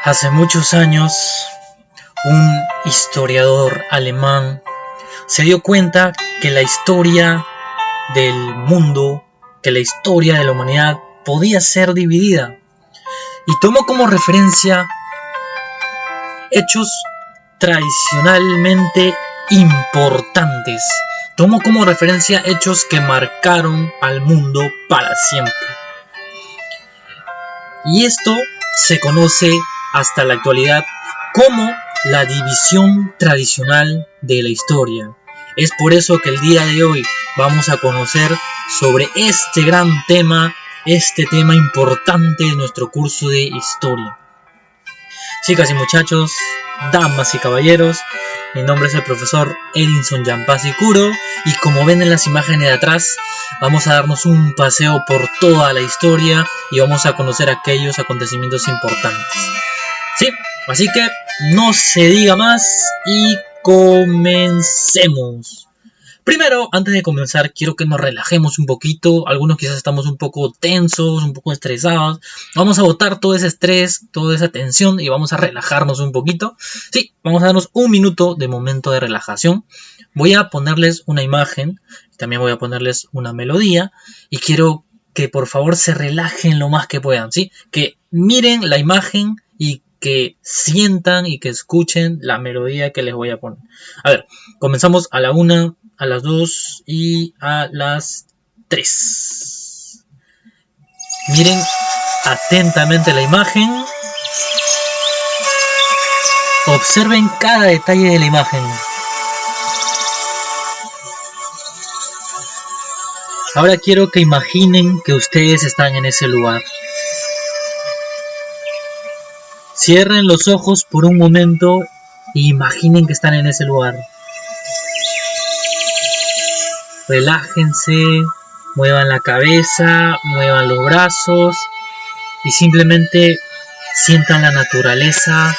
Hace muchos años, un historiador alemán se dio cuenta que la historia del mundo, que la historia de la humanidad podía ser dividida, y tomó como referencia hechos tradicionalmente importantes. Tomó como referencia hechos que marcaron al mundo para siempre. Y esto se conoce hasta la actualidad como la división tradicional de la historia. Es por eso que el día de hoy vamos a conocer sobre este gran tema, este tema importante de nuestro curso de historia. Chicas y muchachos, damas y caballeros, mi nombre es el profesor Edinson Yampasi Curo y como ven en las imágenes de atrás, vamos a darnos un paseo por toda la historia y vamos a conocer aquellos acontecimientos importantes. Sí, así que no se diga más y comencemos. Primero, antes de comenzar, quiero que nos relajemos un poquito. Algunos quizás estamos un poco tensos, un poco estresados. Vamos a botar todo ese estrés, toda esa tensión y vamos a relajarnos un poquito. Sí, vamos a darnos un minuto de momento de relajación. Voy a ponerles una imagen, también voy a ponerles una melodía y quiero que por favor se relajen lo más que puedan, ¿sí? Que miren la imagen y que sientan y que escuchen la melodía que les voy a poner. A ver, comenzamos a la 1, a las 2 y a las 3. Miren atentamente la imagen. Observen cada detalle de la imagen. Ahora quiero que imaginen que ustedes están en ese lugar. Cierren los ojos por un momento e imaginen que están en ese lugar. Relájense, muevan la cabeza, muevan los brazos y simplemente sientan la naturaleza,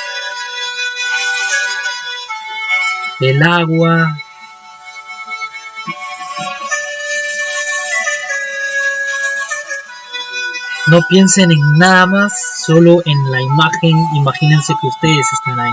el agua. No piensen en nada más, solo en la imagen. Imagínense que ustedes están ahí.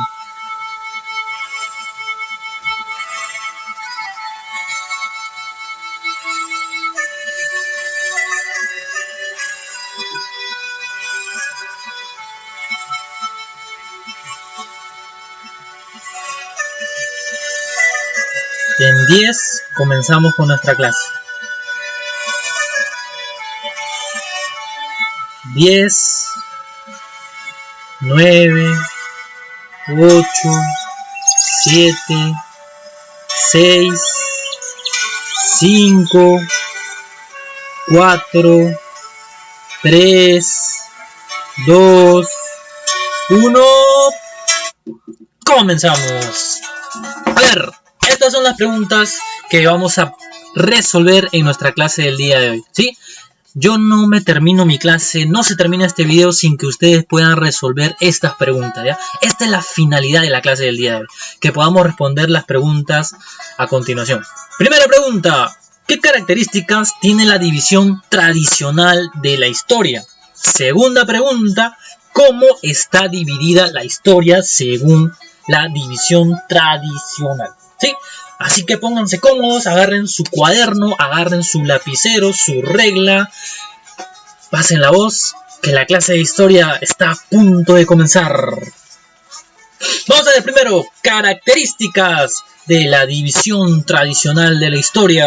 En 10 comenzamos con nuestra clase. 10, 9, 8, 7, 6, 5, 4, 3, 2, 1. Comenzamos. A ver, estas son las preguntas que vamos a resolver en nuestra clase del día de hoy, ¿sí? Yo no me termino mi clase, no se termina este video sin que ustedes puedan resolver estas preguntas, ¿ya? Esta es la finalidad de la clase del día de hoy, que podamos responder las preguntas a continuación. Primera pregunta, ¿qué características tiene la división tradicional de la historia? Segunda pregunta, ¿cómo está dividida la historia según la división tradicional? ¿Sí? Así que pónganse cómodos, agarren su cuaderno, agarren su lapicero, su regla, pasen la voz, que la clase de historia está a punto de comenzar. Vamos a ver primero, características de la división tradicional de la historia.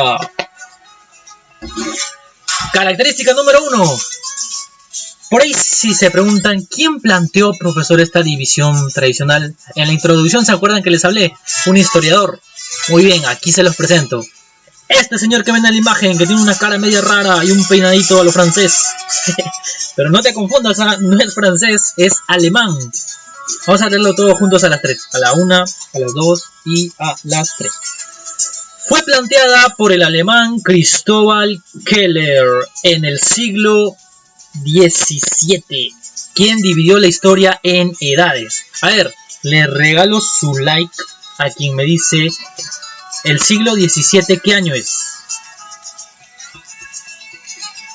Característica número 1. Por ahí si se preguntan, ¿quién planteó, profesor, esta división tradicional? En la introducción, ¿se acuerdan que les hablé? Un historiador. Muy bien, aquí se los presento. Este señor que ven en la imagen, que tiene una cara media rara y un peinadito a lo francés. Pero no te confundas, no es francés, es alemán. Vamos a leerlo todos juntos a las 3. A la 1, a las 2 y a las 3. Fue planteada por el alemán Cristóbal Keller en el siglo XVII, quien dividió la historia en edades. A ver, le regalo su like a quien me dice el siglo XVII, ¿qué año es?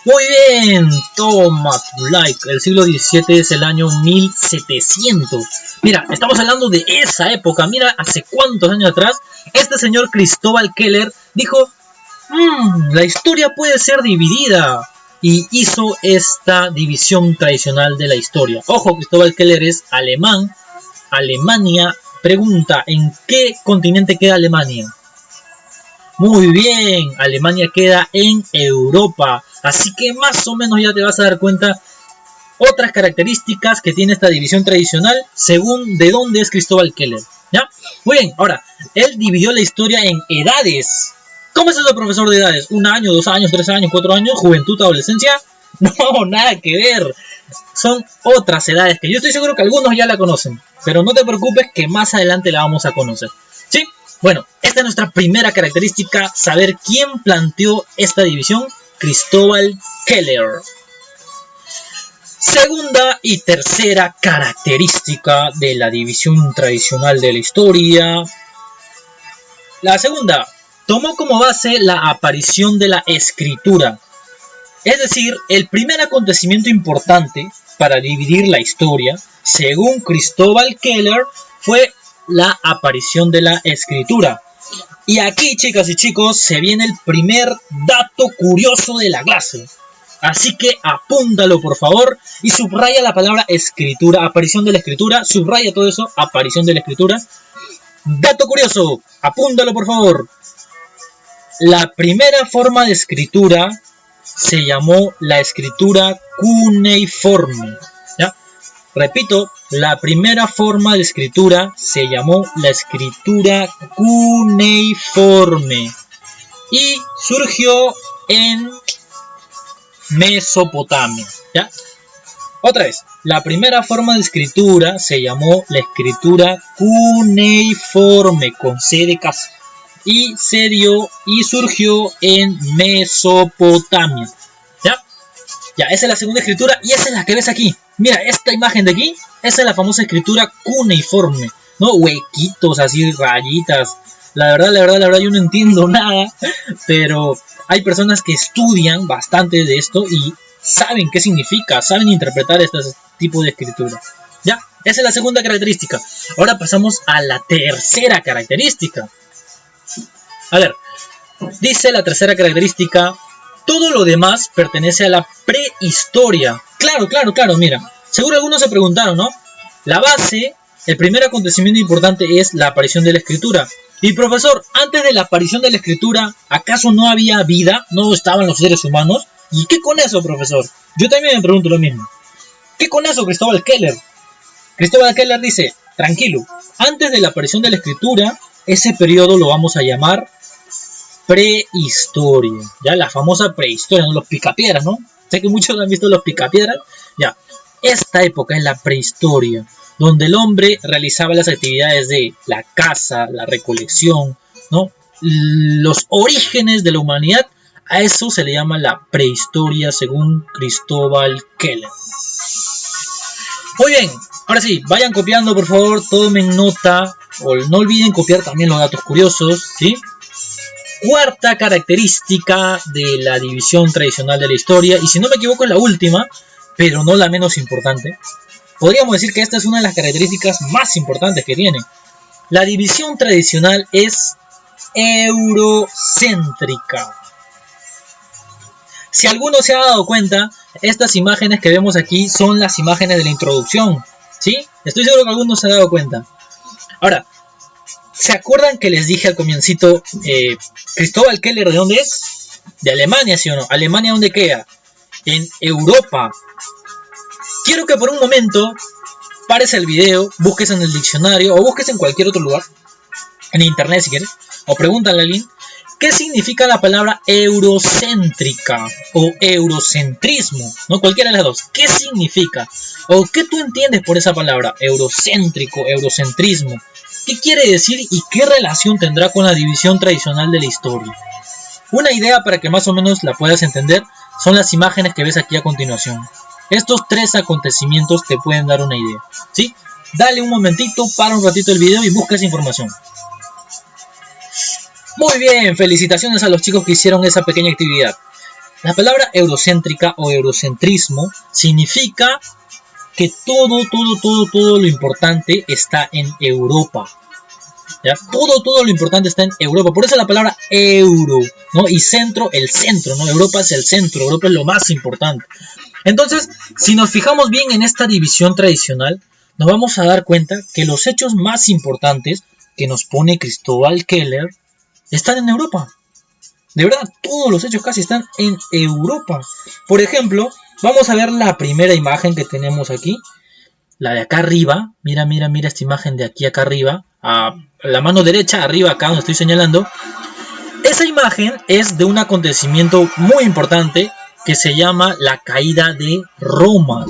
Muy bien, toma tu like. El siglo XVII es el año 1700. Mira, estamos hablando de esa época. Mira, hace cuántos años atrás este señor Cristóbal Keller dijo: la historia puede ser dividida. Y hizo esta división tradicional de la historia. Ojo, Cristóbal Keller es alemán. Alemania. Pregunta, ¿en qué continente queda Alemania? Muy bien, Alemania queda en Europa. Así que más o menos ya te vas a dar cuenta otras características que tiene esta división tradicional según de dónde es Cristóbal Keller. ¿Ya? Muy bien, ahora, él dividió la historia en edades. ¿Cómo es eso, profesor, de edades? ¿1 año, 2 años, 3 años, 4 años? ¿Juventud, adolescencia? No, nada que ver. Son otras edades que yo estoy seguro que algunos ya la conocen. Pero no te preocupes que más adelante la vamos a conocer. ¿Sí? Bueno, esta es nuestra primera característica, saber quién planteó esta división, Cristóbal Keller. Segunda y tercera característica de la división tradicional de la historia. La segunda, tomó como base la aparición de la escritura. Es decir, el primer acontecimiento importante para dividir la historia, según Cristóbal Keller, fue la aparición de la escritura. Y aquí, chicas y chicos, se viene el primer dato curioso de la clase. Así que apúntalo, por favor, y subraya la palabra escritura, aparición de la escritura, subraya todo eso, aparición de la escritura. Dato curioso, apúntalo, por favor. La primera forma de escritura se llamó la escritura cuneiforme. ¿Ya? Repito, la primera forma de escritura se llamó la escritura cuneiforme y surgió en Mesopotamia. ¿Ya? Otra vez, la primera forma de escritura se llamó la escritura cuneiforme con C de casa y se dio y surgió en Mesopotamia. ¿Ya? Ya, esa es la segunda escritura y esa es la que ves aquí. Mira, esta imagen de aquí, esa es la famosa escritura cuneiforme, ¿no? Huequitos, así, rayitas. La verdad, yo no entiendo nada, pero hay personas que estudian bastante de esto y saben qué significa, saben interpretar este tipo de escritura. ¿Ya? Esa es la segunda característica. Ahora pasamos a la tercera característica. A ver, dice la tercera característica: todo lo demás pertenece a la prehistoria. Claro, mira. Seguro algunos se preguntaron, ¿no? La base, el primer acontecimiento importante es la aparición de la escritura. Y profesor, antes de la aparición de la escritura, ¿acaso no había vida? ¿No estaban los seres humanos? ¿Y qué con eso, profesor? Yo también me pregunto lo mismo. ¿Qué con eso, Cristóbal Keller? Cristóbal Keller dice: tranquilo, antes de la aparición de la escritura, ese periodo lo vamos a llamar prehistoria. Ya, la famosa prehistoria, ¿no? Los picapiedras, ¿no? Sé que muchos han visto los picapiedras. Ya, esta época es la prehistoria, donde el hombre realizaba las actividades de la caza, la recolección, ¿no? Los orígenes de la humanidad, a eso se le llama la prehistoria según Cristóbal Keller. Muy bien, ahora sí, vayan copiando, por favor, tomen nota, o no olviden copiar también los datos curiosos, ¿sí? Cuarta característica de la división tradicional de la historia, y si no me equivoco es la última, pero no la menos importante. Podríamos decir que esta es una de las características más importantes que tiene. La división tradicional es eurocéntrica. Si alguno se ha dado cuenta, estas imágenes que vemos aquí son las imágenes de la introducción, ¿sí? Estoy seguro que alguno se ha dado cuenta. Ahora, ¿se acuerdan que les dije al comiencito, Cristóbal Keller, ¿de dónde es? De Alemania, ¿sí o no? ¿Alemania dónde queda? En Europa. Quiero que por un momento pares el video, busques en el diccionario o busques en cualquier otro lugar, en internet si quieres, o pregúntale a alguien, ¿qué significa la palabra eurocéntrica o eurocentrismo? ¿No? Cualquiera de las dos. ¿Qué significa? ¿O qué tú entiendes por esa palabra? Eurocéntrico, eurocentrismo. ¿Qué quiere decir y qué relación tendrá con la división tradicional de la historia? Una idea para que más o menos la puedas entender son las imágenes que ves aquí a continuación. Estos tres acontecimientos te pueden dar una idea, ¿sí? Dale un momentito, para un ratito el video y busca esa información. Muy bien, felicitaciones a los chicos que hicieron esa pequeña actividad. La palabra eurocéntrica o eurocentrismo significa que todo lo importante está en Europa. ¿Ya? Todo lo importante está en Europa. Por eso la palabra euro, ¿no? Y centro, el centro, ¿no? Europa es el centro, Europa es lo más importante. Entonces, si nos fijamos bien en esta división tradicional, nos vamos a dar cuenta que los hechos más importantes que nos pone Cristóbal Keller están en Europa. De verdad, todos los hechos casi están en Europa. Por ejemplo, vamos a ver la primera imagen que tenemos aquí. La de acá arriba. Mira esta imagen de aquí acá arriba. A la mano derecha, arriba acá donde estoy señalando. Esa imagen es de un acontecimiento muy importante que se llama la caída de Roma.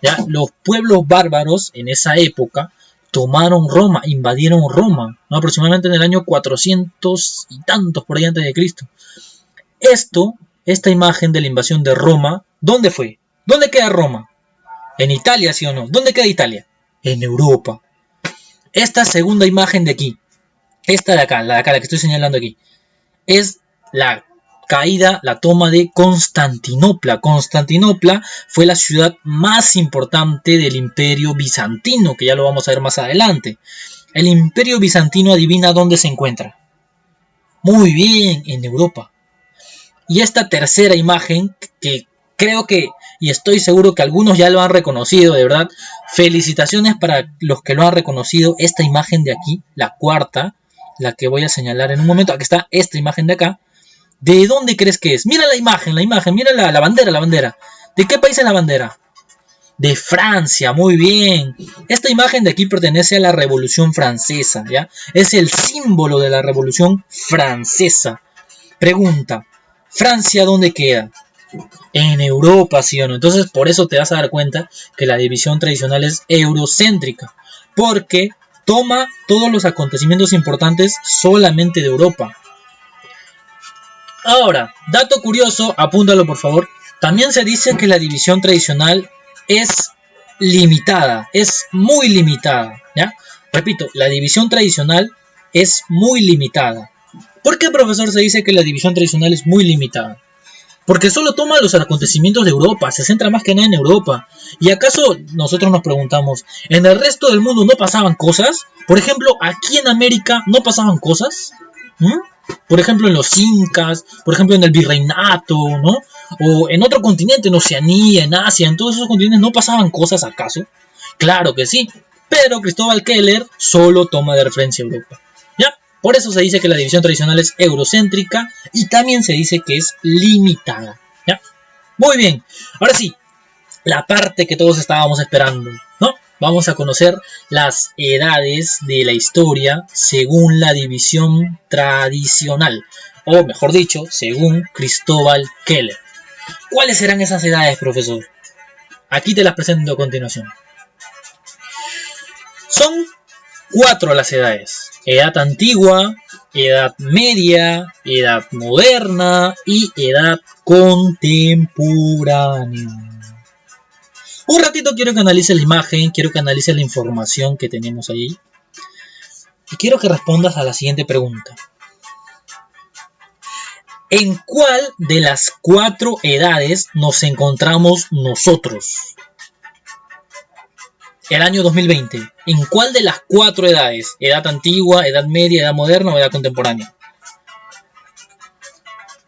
¿Ya? Los pueblos bárbaros en esa época tomaron Roma, invadieron Roma, ¿no? Aproximadamente en el año 400 y tantos por ahí antes de Cristo. Esta imagen de la invasión de Roma, ¿dónde fue? ¿Dónde queda Roma? ¿En Italia, sí o no? ¿Dónde queda Italia? En Europa. Esta segunda imagen de aquí, esta de acá, la que estoy señalando aquí, es la caída, la toma de Constantinopla. Constantinopla fue la ciudad más importante del Imperio Bizantino, que ya lo vamos a ver más adelante. El Imperio Bizantino, adivina dónde se encuentra. Muy bien, en Europa. Y esta tercera imagen, que creo que, y estoy seguro que algunos ya lo han reconocido, de verdad, felicitaciones para los que lo han reconocido. Esta imagen de aquí, la cuarta, la que voy a señalar en un momento, aquí está esta imagen de acá. ¿De dónde crees que es? Mira la imagen, mira la bandera. ¿De qué país es la bandera? De Francia, muy bien. Esta imagen de aquí pertenece a la Revolución Francesa, ¿ya? Es el símbolo de la Revolución Francesa. Pregunta, ¿Francia dónde queda? En Europa, ¿sí o no? Entonces, por eso te vas a dar cuenta que la división tradicional es eurocéntrica, porque toma todos los acontecimientos importantes solamente de Europa. Ahora, dato curioso, apúntalo por favor. También se dice que la división tradicional es limitada, es muy limitada, ¿ya? Repito, la división tradicional es muy limitada. ¿Por qué, profesor, se dice que la división tradicional es muy limitada? Porque solo toma los acontecimientos de Europa, se centra más que nada en Europa. ¿Y acaso nosotros nos preguntamos, ¿en el resto del mundo no pasaban cosas? Por ejemplo, aquí en América no pasaban cosas. Por ejemplo, en los incas, por ejemplo, en el virreinato, ¿no? O en otro continente, en Oceanía, en Asia, en todos esos continentes no pasaban cosas, ¿acaso? Claro que sí, pero Cristóbal Keller solo toma de referencia a Europa. ¿Ya? Por eso se dice que la división tradicional es eurocéntrica y también se dice que es limitada. ¿Ya? Muy bien, ahora sí, la parte que todos estábamos esperando, ¿no? Vamos a conocer las edades de la historia según la división tradicional, o mejor dicho, según Cristóbal Keller. ¿Cuáles serán esas edades, profesor? Aquí te las presento a continuación. Son 4 las edades: edad antigua, edad media, edad moderna y edad contemporánea. Un ratito quiero que analices la imagen, quiero que analices la información que tenemos ahí. Y quiero que respondas a la siguiente pregunta. ¿En cuál de las 4 edades nos encontramos nosotros? El año 2020. ¿En cuál de las 4 edades? ¿Edad antigua, edad media, edad moderna o edad contemporánea?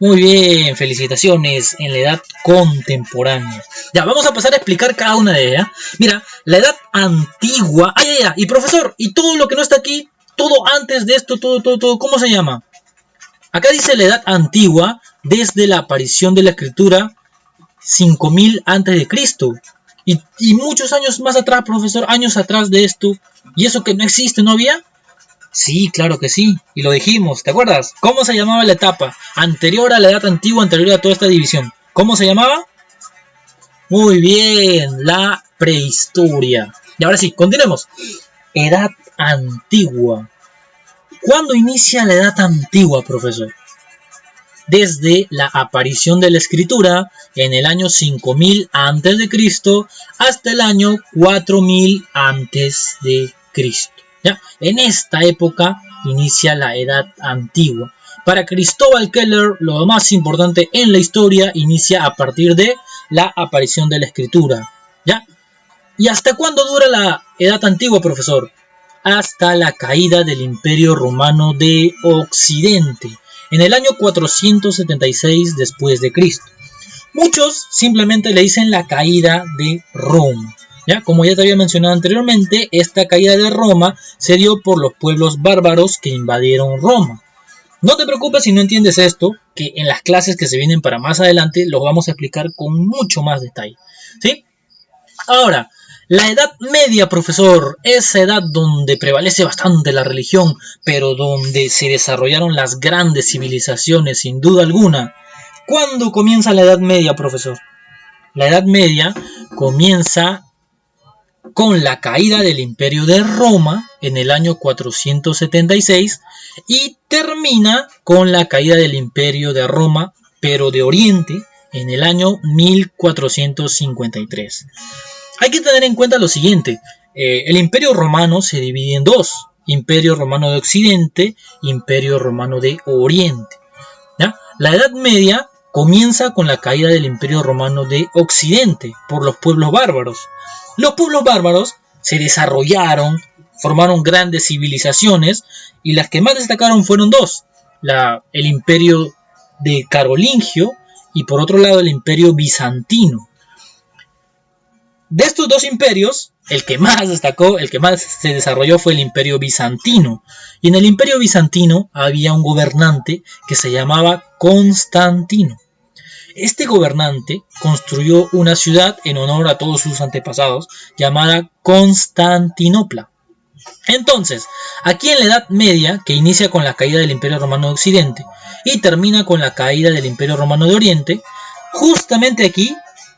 Muy bien, felicitaciones, en la edad contemporánea. Ya, vamos a pasar a explicar cada una de ellas. Mira, la edad antigua. Y profesor, y todo lo que no está aquí, todo antes de esto, todo, ¿cómo se llama? Acá dice la edad antigua desde la aparición de la escritura 5000 antes de Cristo. Y muchos años más atrás, profesor, años atrás de esto. ¿Y eso que no existe, no había? Sí, claro que sí, y lo dijimos, ¿te acuerdas? ¿Cómo se llamaba la etapa anterior a la edad antigua, anterior a toda esta división? ¿Cómo se llamaba? Muy bien, la prehistoria. Y ahora sí, continuemos. Edad antigua. ¿Cuándo inicia la edad antigua, profesor? Desde la aparición de la escritura en el año 5000 antes de Cristo hasta el año 4000 antes de Cristo. ¿Ya? En esta época inicia la edad antigua. Para Cristóbal Keller, lo más importante en la historia inicia a partir de la aparición de la escritura. ¿Ya? ¿Y hasta cuándo dura la Edad Antigua, profesor? Hasta la caída del Imperio Romano de Occidente, en el año 476 después de Cristo. Muchos simplemente le dicen la caída de Roma. ¿Ya? Como ya te había mencionado anteriormente, esta caída de Roma se dio por los pueblos bárbaros que invadieron Roma. No te preocupes si no entiendes esto, que en las clases que se vienen para más adelante lo vamos a explicar con mucho más detalle. ¿Sí? Ahora, la Edad Media, profesor, esa edad donde prevalece bastante la religión, pero donde se desarrollaron las grandes civilizaciones sin duda alguna. ¿Cuándo comienza la Edad Media, profesor? La Edad Media comienza con la caída del Imperio de Roma en el año 476 y termina con la caída del Imperio de Roma, pero de Oriente, en el año 1453. Hay que tener en cuenta lo siguiente, el Imperio Romano se divide en dos, Imperio Romano de Occidente, Imperio Romano de Oriente. ¿Ya? La Edad Media comienza con la caída del Imperio Romano de Occidente por los pueblos bárbaros. Los pueblos bárbaros se desarrollaron, formaron grandes civilizaciones y las que más destacaron fueron dos, el Imperio de Carolingio y por otro lado el Imperio Bizantino. De estos dos imperios, el que más destacó, el que más se desarrolló fue el Imperio Bizantino. Y en el Imperio Bizantino había un gobernante que se llamaba Constantino. Este gobernante construyó una ciudad en honor a todos sus antepasados, llamada Constantinopla. Entonces, aquí en la Edad Media, que inicia con la caída del Imperio Romano de Occidente y termina con la caída del Imperio Romano de Oriente, justamente aquí,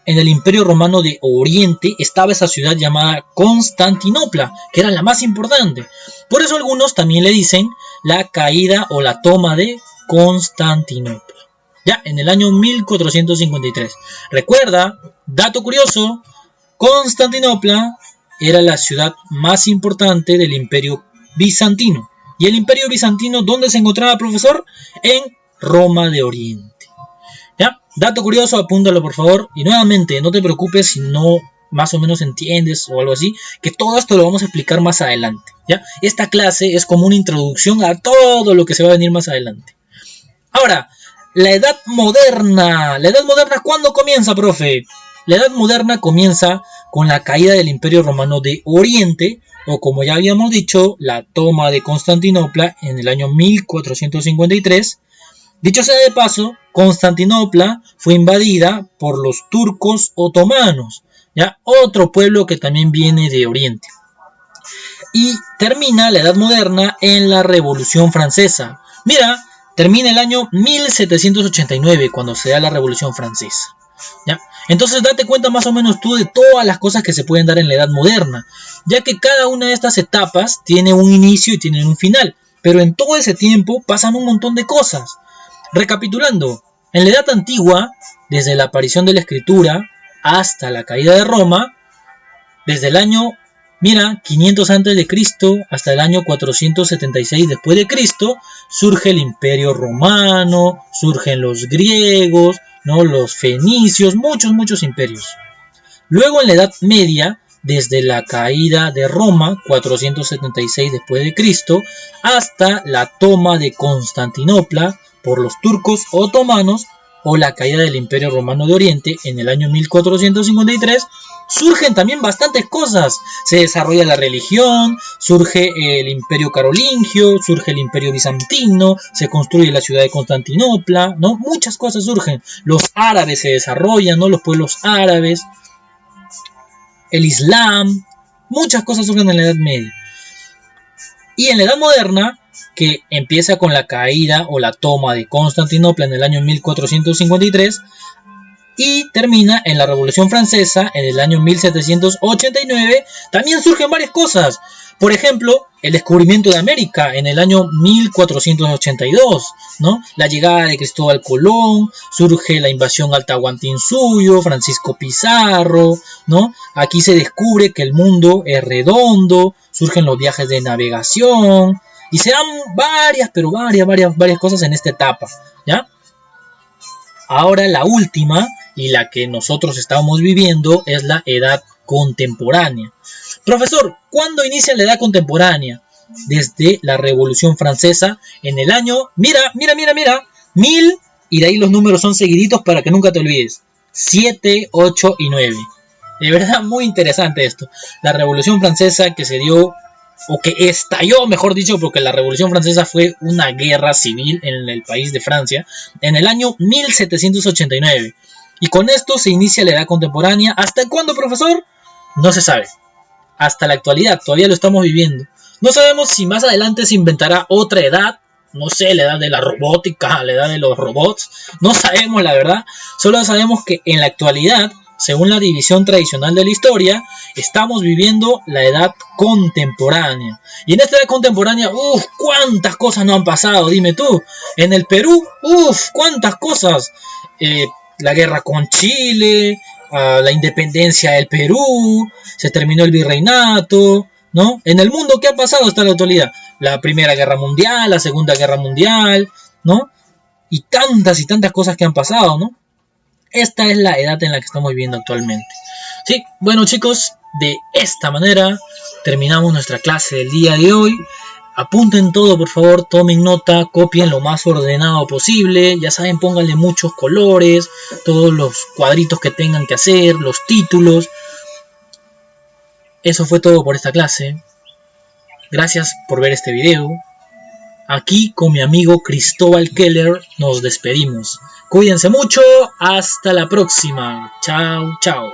en el Imperio Romano de Oriente, estaba esa ciudad llamada Constantinopla, que era la más importante. Por eso algunos también le dicen la caída o la toma de Constantinopla. Ya, en el año 1453. Recuerda, dato curioso, Constantinopla era la ciudad más importante del Imperio Bizantino. ¿Y el Imperio Bizantino dónde se encontraba, profesor? En Roma de Oriente. ¿Ya? Dato curioso, apúntalo por favor. Y nuevamente, no te preocupes si no más o menos entiendes o algo así, que todo esto lo vamos a explicar más adelante. ¿Ya? Esta clase es como una introducción a todo lo que se va a venir más adelante. Ahora, la Edad Moderna. ¿La Edad Moderna cuándo comienza, profe? La Edad Moderna comienza con la caída del Imperio Romano de Oriente, o como ya habíamos dicho, la toma de Constantinopla en el año 1453. Dicho sea de paso, Constantinopla fue invadida por los turcos otomanos, ¿ya? Otro pueblo que también viene de Oriente. Y termina la Edad Moderna en la Revolución Francesa. Mira, termina el año 1789 cuando se da la Revolución Francesa, ¿ya? Entonces date cuenta más o menos tú de todas las cosas que se pueden dar en la Edad Moderna, ya que cada una de estas etapas tiene un inicio y tiene un final, pero en todo ese tiempo pasan un montón de cosas. Recapitulando, en la Edad Antigua, desde la aparición de la escritura hasta la caída de Roma, desde el año 500 a.C. hasta el año 476 después de Cristo, surge el Imperio Romano, surgen los griegos, ¿no? Los fenicios, muchos imperios. Luego en la Edad Media, desde la caída de Roma, 476 después de Cristo, hasta la toma de Constantinopla por los turcos otomanos o la caída del Imperio Romano de Oriente en el año 1453, surgen también bastantes cosas. Se desarrolla la religión, surge el Imperio Carolingio, surge el Imperio Bizantino, se construye la ciudad de Constantinopla, ¿no? Muchas cosas surgen. Los árabes se desarrollan, ¿no? Los pueblos árabes, el Islam, muchas cosas surgen en la Edad Media. Y en la Edad Moderna, que empieza con la caída o la toma de Constantinopla en el año 1453 y termina en la Revolución Francesa en el año 1789, también surgen varias cosas. Por ejemplo, el descubrimiento de América en el año 1482, ¿no? La llegada de Cristóbal Colón, surge la invasión al Tahuantinsuyo, Francisco Pizarro, ¿no? Aquí se descubre que el mundo es redondo, surgen los viajes de navegación, Y se dan varias, pero varias cosas en esta etapa, ¿ya? Ahora la última y la que nosotros estamos viviendo es la edad contemporánea. Profesor, ¿cuándo inicia la edad contemporánea? Desde la Revolución Francesa en el año, mira, 1000, y de ahí los números son seguiditos para que nunca te olvides. 7, 8 y 9. De verdad muy interesante esto. La Revolución Francesa que se dio, o que estalló, mejor dicho, porque la Revolución Francesa fue una guerra civil en el país de Francia, en el año 1789. Y con esto se inicia la edad contemporánea. ¿Hasta cuándo, profesor? No se sabe. Hasta la actualidad, todavía lo estamos viviendo. No sabemos si más adelante se inventará otra edad. No sé, la edad de la robótica, la edad de los robots. No sabemos, la verdad. Solo sabemos que en la actualidad, según la división tradicional de la historia, estamos viviendo la edad contemporánea. Y en esta edad contemporánea, cuántas cosas no han pasado, dime tú. En el Perú, cuántas cosas. La guerra con Chile, la independencia del Perú, se terminó el virreinato, ¿no? En el mundo, ¿qué ha pasado hasta la actualidad? La Primera Guerra Mundial, la Segunda Guerra Mundial, ¿no? Y tantas cosas que han pasado, ¿no? Esta es la edad en la que estamos viviendo actualmente. Sí, bueno chicos, de esta manera terminamos nuestra clase del día de hoy. Apunten todo, por favor, tomen nota, copien lo más ordenado posible. Ya saben, pónganle muchos colores, todos los cuadritos que tengan que hacer, los títulos. Eso fue todo por esta clase. Gracias por ver este video. Aquí con mi amigo Cristóbal Keller nos despedimos. Cuídense mucho, hasta la próxima. Chao, chao.